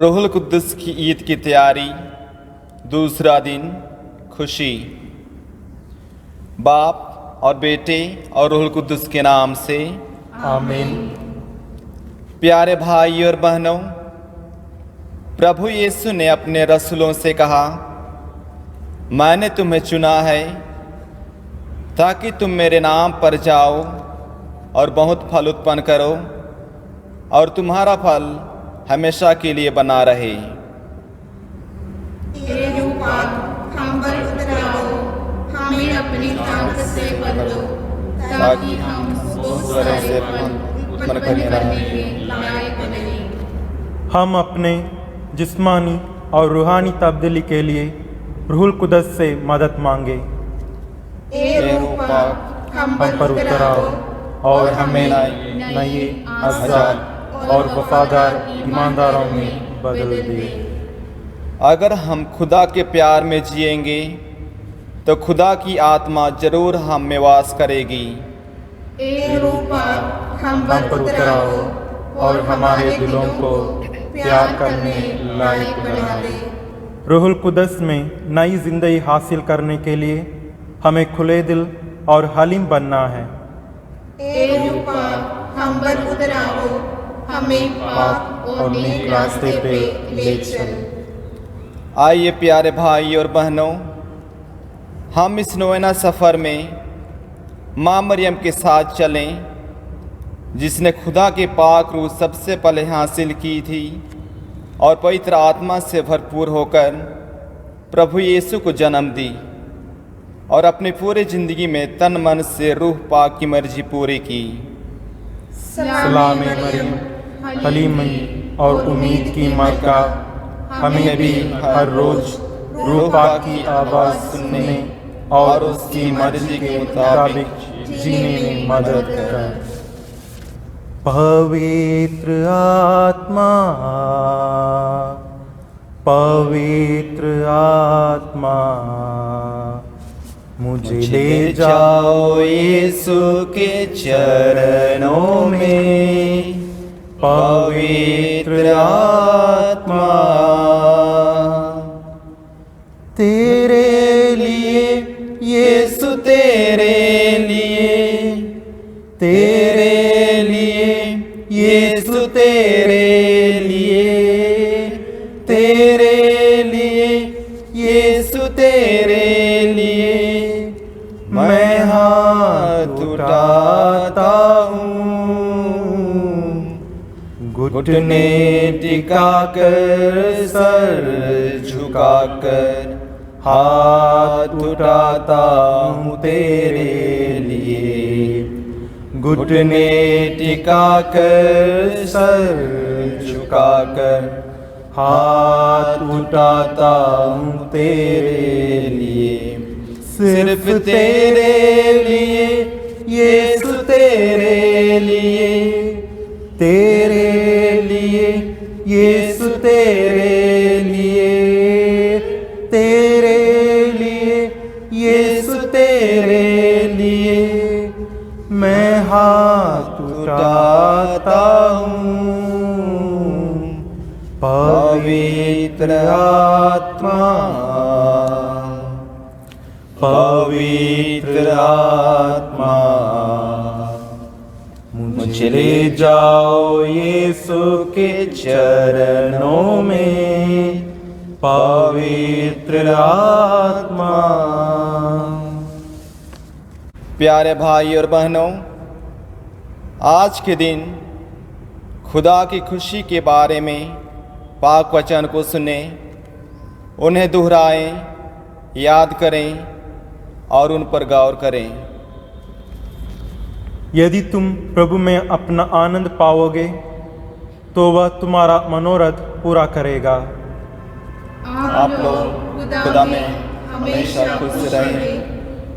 रूहुल कुद्दुस की ईद की तैयारी, दूसरा दिन। खुशी। बाप और बेटे और रूहुल कुद्दुस के नाम से आमीन। प्यारे भाई और बहनों, प्रभु यीशु ने अपने रसूलों से कहा, मैंने तुम्हें चुना है ताकि तुम मेरे नाम पर जाओ और बहुत फल उत्पन्न करो और तुम्हारा फल हमेशा के लिए बना रहे। तेरे रूपात हम पर उतराओ, हमें अपनी ताकत से बदलो ताकि हम बहुत सारे फल उत्पन्न करने के लायक बने। हम अपने जिस्मानी और रूहानी तब्दीली के लिए रूहुल कुद्दुस से मदद मांगे। ए रूपात हम पर उतराओ और हमें नए आज़ाद और वफादार ईमानदारों में बदल दे। अगर हम खुदा के प्यार में जिएंगे तो खुदा की आत्मा जरूर हम में वास करेगी। ए रूपात हम पर उतराओ और हमारे दिलों को प्यार करने लायक बना दे। रूहुल कुद्दुस में नई जिंदगी हासिल करने के लिए हमें खुले दिल और हलीम बनना है। ए रूपात हम पर उतराओ, हमें पाक और नेक रास्ते पे ले चल। आइए प्यारे भाई और बहनों, हम इस नोएना सफ़र में माँ मरियम के साथ चलें, जिसने खुदा के पाक रूह सबसे पहले हासिल की थी और पवित्र आत्मा से भरपूर होकर प्रभु यीशु को जन्म दी और अपनी पूरी ज़िंदगी में तन मन से रूह पाक की मर्जी पूरी की। सलाम मरियम, हलीमी और उम्मीद की मक्का, हमें भी हर रोज रूह पाक की आवाज़ सुनने और उसकी मर्जी के मुताबिक जीने में मदद कर। पवित्र आत्मा, पवित्र आत्मा, मुझे ले जाओ यीशु के चरणों में। पवित्र आत्मा, तेरे लिए यीशु, तेरे लिए, तेरे लिए यीशु, तेरे लिए, तेरे लिए यीशु, तेरे लिए मैं हाथ उठाता हूँ। घुटने टिकाकर सर झुकाकर हाथ उठाता हूँ तेरे लिए। घुटने टिकाकर सर झुकाकर हाथ उठाता हूँ तेरे लिए। सिर्फ तेरे लिए यीशु, तेरे लिए, तेरे लिए यीशु, तेरे लिए, तेरे लिए यीशु, तेरे लिए मैं हाथ उठाता हूँ। पवित्र आत्मा, पवित्र आत्मा, मुझे ले जाओ यीशु के चरणों में। पवित्र आत्मा। प्यारे भाई और बहनों, आज के दिन खुदा की खुशी के बारे में पाक वचन को सुने, उन्हें दोहराएं, याद करें और उन पर गौर करें। यदि तुम प्रभु में अपना आनंद पाओगे तो वह तुम्हारा मनोरथ पूरा करेगा। आप लोग खुदा में हमेशा खुश रहें।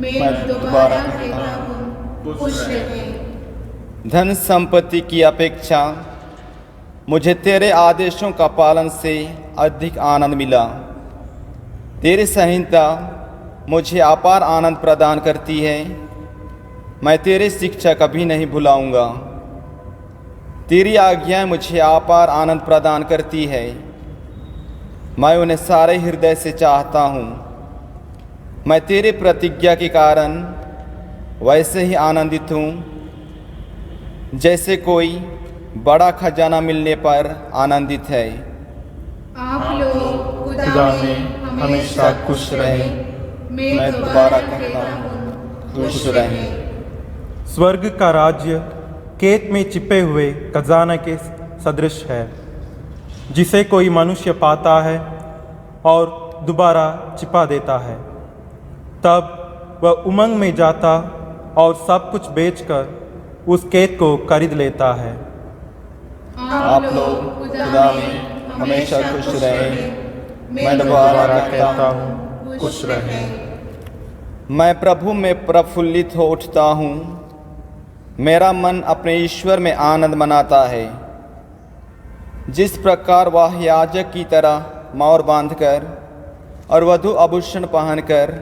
मैं दोबारा कहता हूँ, खुश रहें। धन संपत्ति की अपेक्षा मुझे तेरे आदेशों का पालन से अधिक आनंद मिला। तेरी संहिता मुझे अपार आनंद प्रदान करती है। मैं तेरी शिक्षा कभी नहीं भुलाऊंगा। तेरी आज्ञाएं मुझे अपार आनंद प्रदान करती है। मैं उन्हें सारे हृदय से चाहता हूँ। मैं तेरे प्रतिज्ञा के कारण वैसे ही आनंदित हूँ जैसे कोई बड़ा खजाना मिलने पर आनंदित है। आप लोग खुदा में हमेशा खुश रहें। मैं दोबारा कहता हूँ, खुश रहें। स्वर्ग का राज्य खेत में छिपे हुए खजाने के सदृश है, जिसे कोई मनुष्य पाता है और दोबारा छिपा देता है। तब वह उमंग में जाता और सब कुछ बेचकर उस खेत को खरीद लेता है। आप लोग खुदा में हमेशा खुश रहें। मैं दोबारा कहता हूँ, खुश रहें। मैं प्रभु में प्रफुल्लित हो उठता हूँ। मेरा मन अपने ईश्वर में आनंद मनाता है। जिस प्रकार वह याजक की तरह मौर बांधकर और वधु आभूषण पहनकर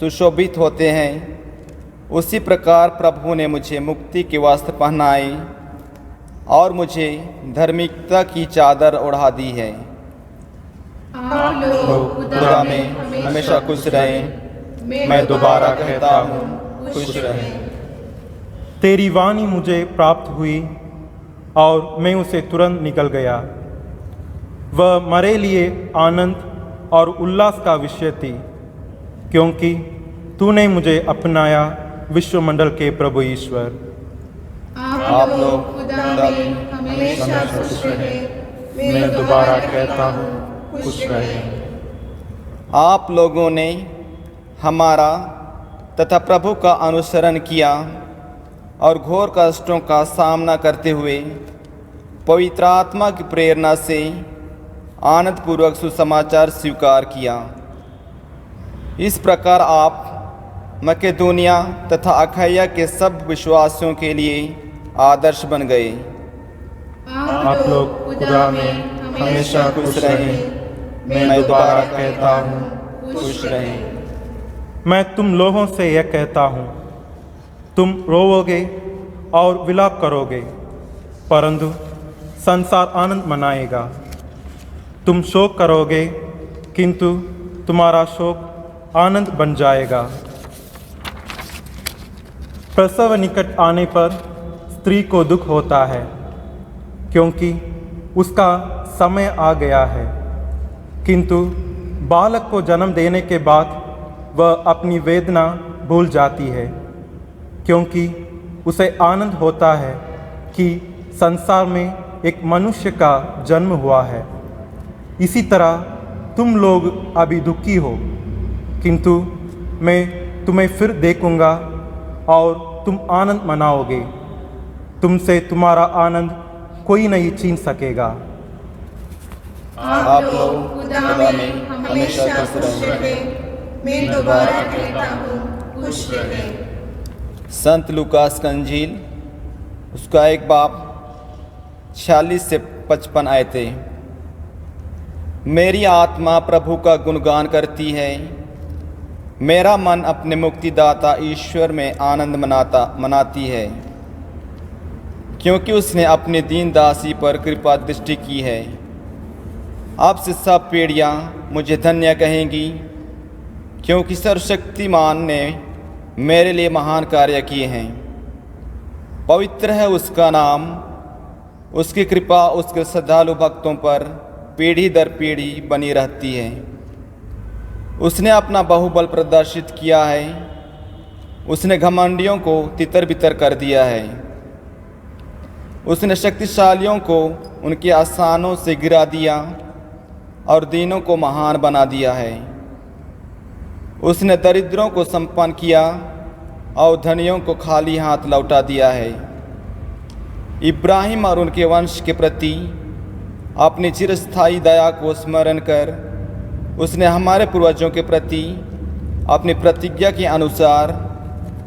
सुशोभित होते हैं, उसी प्रकार प्रभु ने मुझे मुक्ति के वस्त्र पहनाए और मुझे धार्मिकता की चादर ओढ़ा दी है। आप लोग खुदा में हमेशा खुश रहें। मैं दोबारा कहता हूँ, खुश रहें। तेरी वाणी मुझे प्राप्त हुई और मैं उसे तुरंत निकल गया। वह मेरे लिए आनंद और उल्लास का विषय थी, क्योंकि तूने मुझे अपनाया, विश्वमंडल के प्रभु ईश्वर। आप लोग खुदा में हमेशा खुश रहें। मैं दोबारा कहता हूँ, खुश रहें। आप लोगों ने हमारा तथा प्रभु का अनुसरण किया और घोर कष्टों का सामना करते हुए पवित्र आत्मा की प्रेरणा से आनंदपूर्वक सुसमाचार स्वीकार किया। इस प्रकार आप मकेदोनिया तथा अखाया के सब विश्वासियों के लिए आदर्श बन गए। आप लोग खुदा में हमेशा खुश रहें। मैं दोबारा कहता हूँ, खुश रहें। मैं तुम लोगों से यह कहता हूँ, तुम रोओगे और विलाप करोगे, परंतु संसार आनंद मनाएगा। तुम शोक करोगे, किंतु तुम्हारा शोक आनंद बन जाएगा। प्रसव निकट आने पर स्त्री को दुख होता है, क्योंकि उसका समय आ गया है, किंतु बालक को जन्म देने के बाद वह अपनी वेदना भूल जाती है, क्योंकि उसे आनंद होता है कि संसार में एक मनुष्य का जन्म हुआ है। इसी तरह तुम लोग अभी दुखी हो, किंतु मैं तुम्हें फिर देखूंगा और तुम आनंद मनाओगे। तुमसे तुम्हारा आनंद कोई नहीं छीन सकेगा। आप लोग खुदा में हमेशा खुश रहें। मैं दोबारा कहता हूँ, खुश रहें। संत लूकास का इंजील उसका 1 बाब 46 से 55 आयतें। मेरी आत्मा प्रभु का गुणगान करती है। मेरा मन अपने मुक्तिदाता ईश्वर में आनंद मनाती है, क्योंकि उसने अपनी दीन दासी पर कृपा दृष्टि की है। अब से सब पीढ़ियाँ मुझे धन्य कहेंगी, क्योंकि सर्वशक्तिमान ने मेरे लिए महान कार्य किए हैं। पवित्र है उसका नाम। उसकी कृपा उसके श्रद्धालु भक्तों पर पीढ़ी दर पीढ़ी बनी रहती है। उसने अपना बाहुबल प्रदर्शित किया है। उसने घमंडियों को तितर बितर कर दिया है। उसने शक्तिशालियों को उनके आसानों से गिरा दिया और दीनों को महान बना दिया है। उसने दरिद्रों को संपन्न किया और धनियों को खाली हाथ लौटा दिया है। इब्राहिम और उनके वंश के प्रति अपनी चिरस्थायी दया को स्मरण कर उसने हमारे पूर्वजों के प्रति अपनी प्रतिज्ञा के अनुसार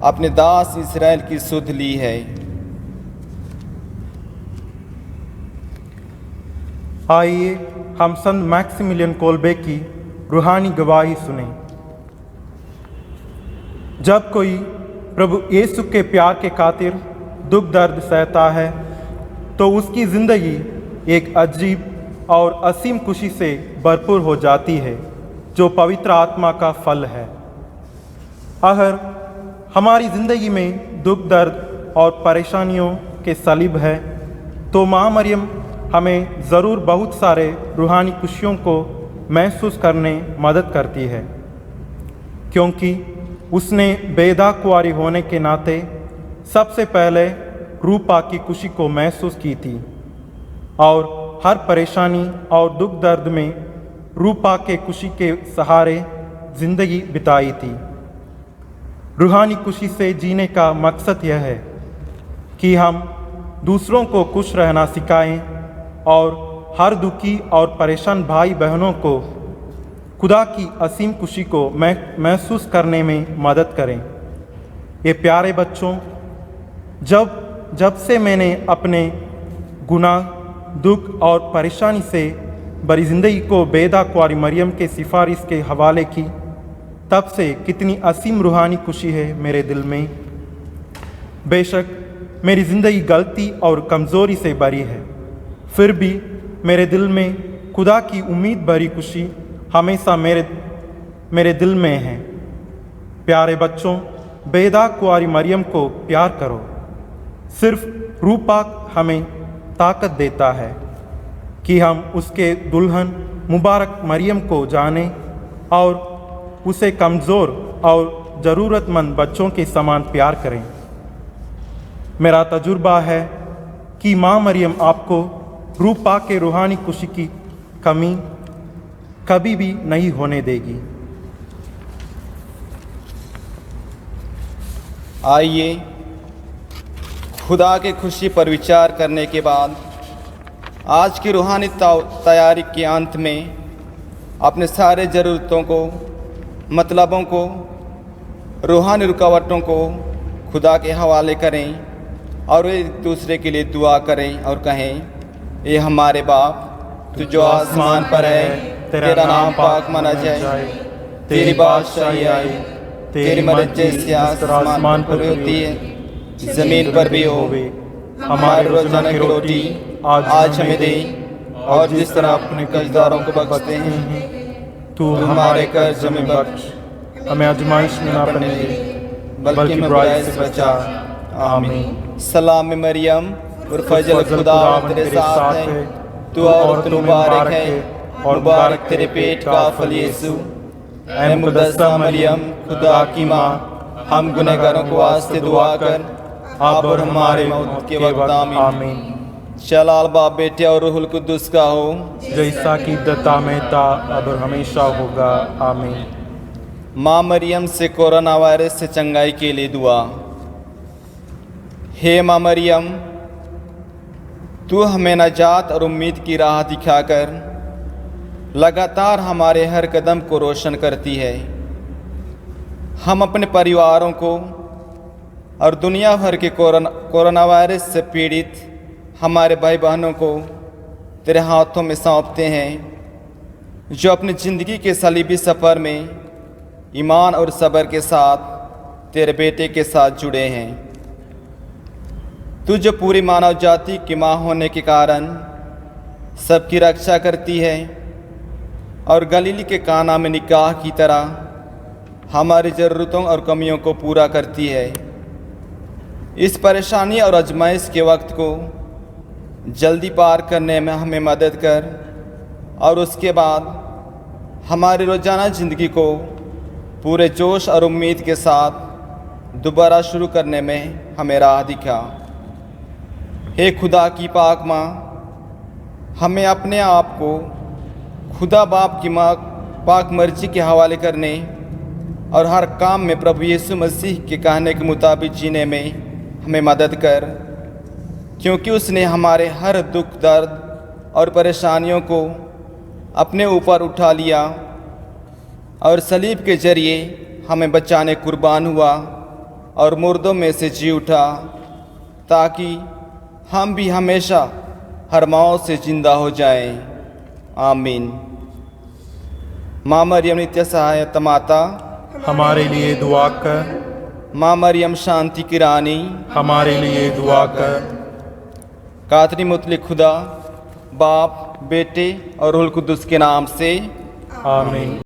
अपने दास इस्राएल की सुध ली है। आइए हम संत मैक्सिमिलियन कोलबे की रूहानी गवाही सुने। जब कोई प्रभु यीशु के प्यार के खातिर दुख दर्द सहता है, तो उसकी ज़िंदगी एक अजीब और असीम खुशी से भरपूर हो जाती है, जो पवित्र आत्मा का फल है। अगर हमारी ज़िंदगी में दुख, दर्द और परेशानियों के सलीब है, तो माँ मरियम हमें ज़रूर बहुत सारे रूहानी खुशियों को महसूस करने मदद करती है, क्योंकि उसने बेदा कुंवारी होने के नाते सबसे पहले रूपा की खुशी को महसूस की थी और हर परेशानी और दुख दर्द में रूपा के खुशी के सहारे जिंदगी बिताई थी। रूहानी खुशी से जीने का मकसद यह है कि हम दूसरों को खुश रहना सिखाएं और हर दुखी और परेशान भाई बहनों को खुदा की असीम खुशी को महसूस करने में मदद करें। ये प्यारे बच्चों, जब से मैंने अपने गुनाह, दुख और परेशानी से भरी ज़िंदगी को बेदा कुंवारी मरियम के सिफारिश के हवाले की, तब से कितनी असीम रूहानी खुशी है मेरे दिल में। बेशक मेरी ज़िंदगी गलती और कमज़ोरी से भरी है, फिर भी मेरे दिल में खुदा की उम्मीद भरी खुशी हमेशा मेरे दिल में है। प्यारे बच्चों, बेदा कुंवारी मरियम को प्यार करो। सिर्फ रूपा हमें ताकत देता है कि हम उसके दुल्हन मुबारक मरियम को जानें और उसे कमज़ोर और ज़रूरतमंद बच्चों के समान प्यार करें। मेरा तजुर्बा है कि माँ मरियम आपको रूपा के रूहानी खुशी की कमी कभी भी नहीं होने देगी। आइए खुदा की खुशी पर विचार करने के बाद आज की रूहानी तैयारी के अंत में अपने सारे ज़रूरतों को, मतलबों को, रूहानी रुकावटों को खुदा के हवाले करें और एक दूसरे के लिए दुआ करें और कहें, ये हमारे बाप, तू जो आसमान पर है, तेरा नाम पाक माना जाए, तेरी बादशाही आए, तेरी मर्ज़ी जैसे आसमान पर होती है ज़मीन पर भी हो। हमारे रोज़ाना की रोटी आज हमें दे, और जिस तरह अपने कर्जदारों को बख्शते हैं, तू हमारे कर्ज हमें बख्श, हमें आजमाइश में ना पड़ने दे, बल्कि बुराई से बचा। आमीन। सलाम मरियम, और फजल खुदा तेरे साथ है, तू औरतों में मुबारक है और मुबारक तेरे पेट का फल यीशु। ऐ मुक़द्दसा मरियम, खुदा की माँ, हम गुनहगारों को वास्ते दुआ कर, अब और हमारे मौत के वक्त। आमीन। चलाल बाप, बेटे और रूहुल कुद्दुस का हो, जैसा कि दत्ता में था, अब और हमेशा होगा। आमीन। माँ मरियम से कोरोना वायरस से चंगाई के लिए दुआ। हे माँ मरियम, तू हमें नजात और उम्मीद की राह दिखाकर लगातार हमारे हर कदम को रोशन करती है। हम अपने परिवारों को और दुनिया भर के कोरोना वायरस से पीड़ित हमारे भाई बहनों को तेरे हाथों में सौंपते हैं, जो अपनी ज़िंदगी के सलीबी सफ़र में ईमान और सब्र के साथ तेरे बेटे के साथ जुड़े हैं। तू जो पूरी मानव जाति की माँ होने के कारण सबकी रक्षा करती है और गलीली के काना में निकाह की तरह हमारी ज़रूरतों और कमियों को पूरा करती है। इस परेशानी और आजमाइश के वक्त को जल्दी पार करने में हमें मदद कर, और उसके बाद हमारी रोज़ाना ज़िंदगी को पूरे जोश और उम्मीद के साथ दोबारा शुरू करने में हमें राह दिखा। हे खुदा की पाक माँ, हमें अपने आप को खुदा बाप की माँ पाक मर्जी के हवाले करने और हर काम में प्रभु यीशु मसीह के कहने के मुताबिक जीने में हमें मदद कर, क्योंकि उसने हमारे हर दुख, दर्द और परेशानियों को अपने ऊपर उठा लिया और सलीब के जरिए हमें बचाने कुर्बान हुआ और मुर्दों में से जी उठा, ताकि हम भी हमेशा हर मौत से जिंदा हो जाएं। आमीन। माँ मरियम नित्य सहायता माता, हमारे लिए दुआ कर। माँ मरियम शांति की रानी, हमारे लिए दुआ कर। कातरी मुतलिक खुदा बाप, बेटे और रूहुल कुद्दुस के नाम से आमीन।